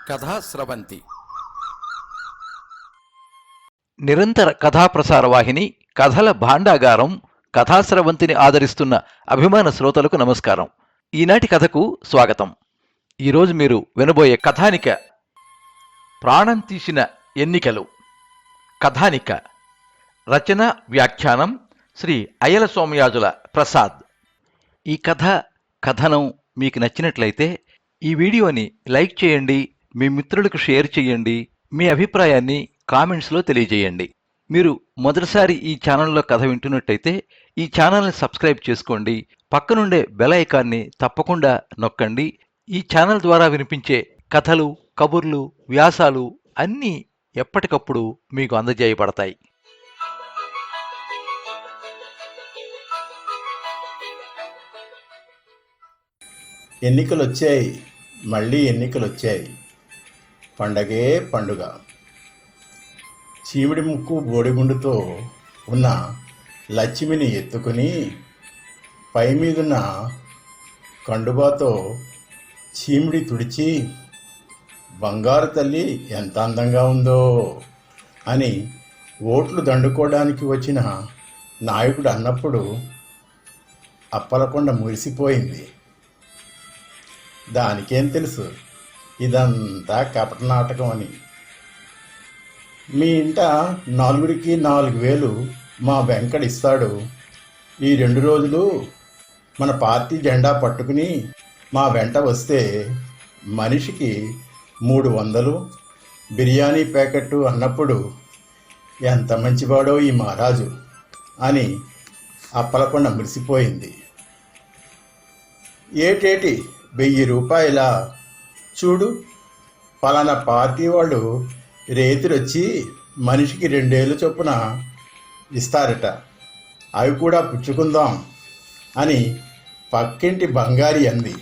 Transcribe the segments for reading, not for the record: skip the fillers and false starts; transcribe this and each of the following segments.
కథా స్రవంతి నిరంతర కథాప్రసార వాహిని కథల భాండాగారం కథాస్రవంతిని ఆదరిస్తున్న అభిమాన శ్రోతలకు నమస్కారం. ఈనాటి కథకు స్వాగతం. ఈరోజు మీరు వినబోయే కథానిక ప్రాణం తీసిన ఎన్నికలు. కథానిక రచన వ్యాఖ్యానం శ్రీ అయ్యల సోమయాజుల ప్రసాద్. ఈ కథనం మీకు నచ్చినట్లయితే ఈ వీడియోని లైక్ చేయండి, మీ మిత్రులకు షేర్ చేయండి, మీ అభిప్రాయాన్ని కామెంట్స్లో తెలియజేయండి. మీరు మొదటిసారి ఈ ఛానల్లో కథ వింటున్నట్టయితే ఈ ఛానల్ని సబ్స్క్రైబ్ చేసుకోండి. పక్కనుండే బెల్ ఐకాన్ని తప్పకుండా నొక్కండి. ఈ ఛానల్ ద్వారా వినిపించే కథలు, కబుర్లు, వ్యాసాలు అన్నీ ఎప్పటికప్పుడు మీకు అందజేయబడతాయి. ఎన్నికలు వచ్చాయి, మళ్ళీ ఎన్నికలు వచ్చాయి. పండగే పండుగ. చీమిడి ముక్కు బోడిగుండుతో ఉన్న లక్ష్మిని ఎత్తుకుని పై మీదున్న కండుబాతో చీమిడి తుడిచి బంగారు తల్లి ఎంత అందంగా ఉందో అని ఓట్లు దండుకోవడానికి వచ్చిన నాయకుడు అన్నప్పుడు అప్పలకొండ మురిసిపోయింది. దానికేం తెలుసు ఇదంతా కపట నాటకం అని. మీ ఇంట 4కి 4,000 మా వెంకట ఇస్తాడు. ఈ 2 రోజులు మన పార్టీ జెండా పట్టుకుని మా వెంట వస్తే మనిషికి 300 బిర్యానీ ప్యాకెట్టు అన్నప్పుడు ఎంత మంచివాడో ఈ మహారాజు అని అప్పలకొండ మురిసిపోయింది. ఏటేటి 1000 రూపాయల చూడు, పలానా పార్టీ వాళ్ళు రేతిరొచ్చి మనిషికి 2 ఏళ్ళు చొప్పున ఇస్తారట, అవి కూడా పుచ్చుకుందాం అని పక్కింటి బంగారి అంది.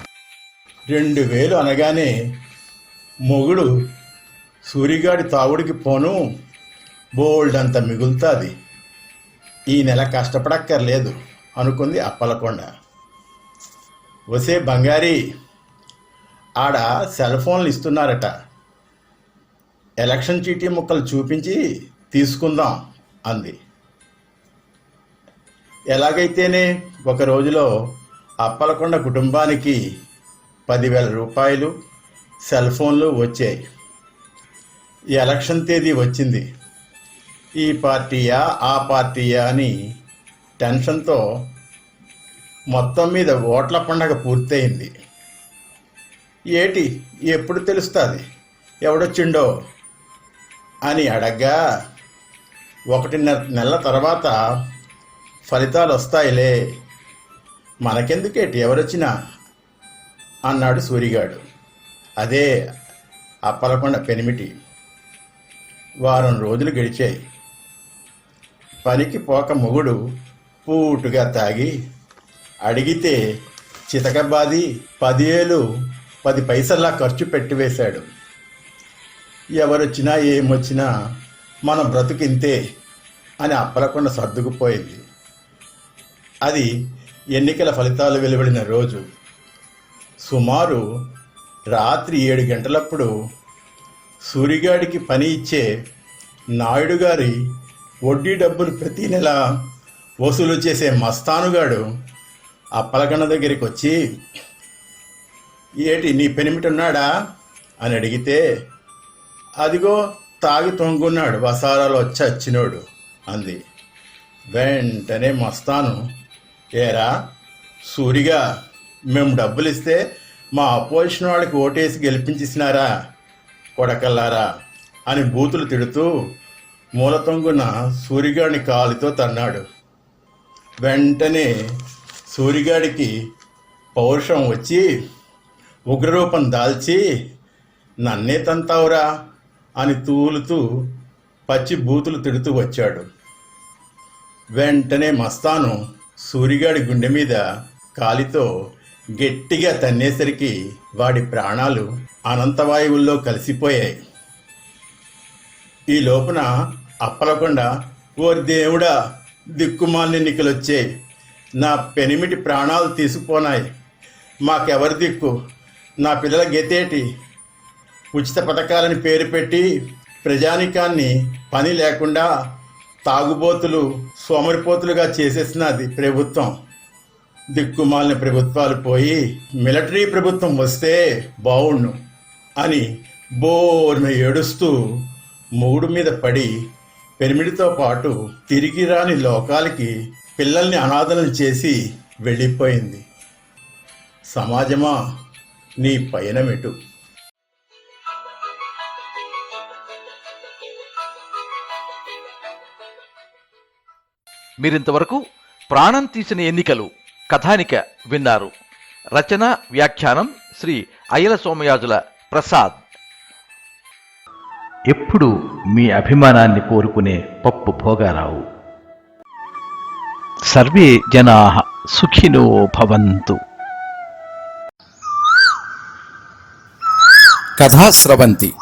2,000 అనగానే మొగుడు సూరిగాడి తావుడికి పోను బోల్డ్ అంత మిగులుతుంది, ఈ నెల కష్టపడక్కర్లేదు అనుకుంది అప్పలకొండ. వసే బంగారి, ఆడ సెల్ ఫోన్లు ఇస్తున్నారట, ఎలక్షన్ చీటీ ముక్కలు చూపించి తీసుకుందాం అంది. ఎలాగైతేనే ఒక రోజులో అప్పలకొండ కుటుంబానికి 10,000 రూపాయలు సెల్ ఫోన్లు వచ్చాయి. ఈ ఎలక్షన్ తేదీ వచ్చింది. ఈ పార్టీయా ఆ పార్టీయా అని టెన్షన్తో మొత్తం మీద ఓట్ల పండగ పూర్తయింది. ఏటి ఎప్పుడు తెలుస్తుంది ఎవడొచ్చిండో అని అడగ్గా 1.5 నెలల తర్వాత ఫలితాలు వస్తాయిలే, మనకెందుకేటి ఎవరొచ్చినా అన్నాడు సూరిగాడు. అదే అప్పలకొండ పెనిమిటి. వారం రోజులు గడిచాయి. పనికి పోక మొగుడు పూటుగా తాగి అడిగితే చితకబాది 10,000 10 పైసల్లా ఖర్చు పెట్టివేశాడు. ఎవరొచ్చినా ఏమొచ్చినా మన బ్రతుకింతే అని అప్పలకొండ సర్దుకుపోయింది. అది ఎన్నికల ఫలితాలు వెలువడిన రోజు. సుమారు రాత్రి 7 గంటలప్పుడు సూరిగాడికి పని ఇచ్చే నాయుడు గారి వడ్డీ డబ్బులు ప్రతి నెల వసూలు చేసే మస్తానుగాడు అప్పలకొండ దగ్గరికి వచ్చి, ఏటి నీ పెనిమిటున్నాడా అని అడిగితే, అదిగో తాగి తొంగున్నాడు, వసారాలు వచ్చినోడు అంది. వెంటనే మస్తాను, ఏరా సూరిగా, మేము డబ్బులు ఇస్తే మా అపోజిషన్ వాళ్ళకి ఓటేసి గెలిపించేసినారా కొడకల్లారా అని బూతులు తిడుతూ మూల తొంగున సూరిగాడిని కాలితో తన్నాడు. వెంటనే సూరిగాడికి పౌరుషం వచ్చి ఉగ్రరూపం దాల్చి, నన్నే తంతావురా అని తూలుతూ పచ్చి బూతులు తిడుతూ వచ్చాడు. వెంటనే మస్తాను సూరిగాడి గుండె మీద కాలితో గట్టిగా తన్నేసరికి వాడి ప్రాణాలు అనంతవాయువుల్లో కలిసిపోయాయి. ఈ లోపున అప్పలకొండ, ఓరి దేవుడా, దిక్కుమాలిన ఎన్నికలొచ్చాయి, నా పెనిమిటి ప్రాణాలు తీసుకుపోనాయి, మాకెవరి దిక్కు, నా పిల్లల గతేటి ఉచిత పథకాలని పేరు పెట్టి ప్రజానికాన్ని పని లేకుండా తాగుబోతులు సోమరిపోతులుగా చేసేసినది ప్రభుత్వం. దిక్కుమాలిన ప్రభుత్వాలు పోయి మిలిటరీ ప్రభుత్వం వస్తే బావుణ్ణు అని బోర్న ఏడుస్తూ మూడు మీద పడి పెరిమిడితో పాటు తిరిగి రాని లోకాలకి పిల్లల్ని అనాథలను చేసి వెళ్ళిపోయింది. సమాజమా, నీ పయనమెటు? మీరింతవరకు ప్రాణం తీసిన ఎన్నికలు కథానిక విన్నారు. రచన వ్యాఖ్యానం శ్రీ అయ్యల సోమయాజుల ప్రసాద్. ఎప్పుడు మీ అభిమానాన్ని కోరుకునే పప్పు భోగారావు. సర్వే జనాః సుఖినో భవంతు. కథా స్రవంతి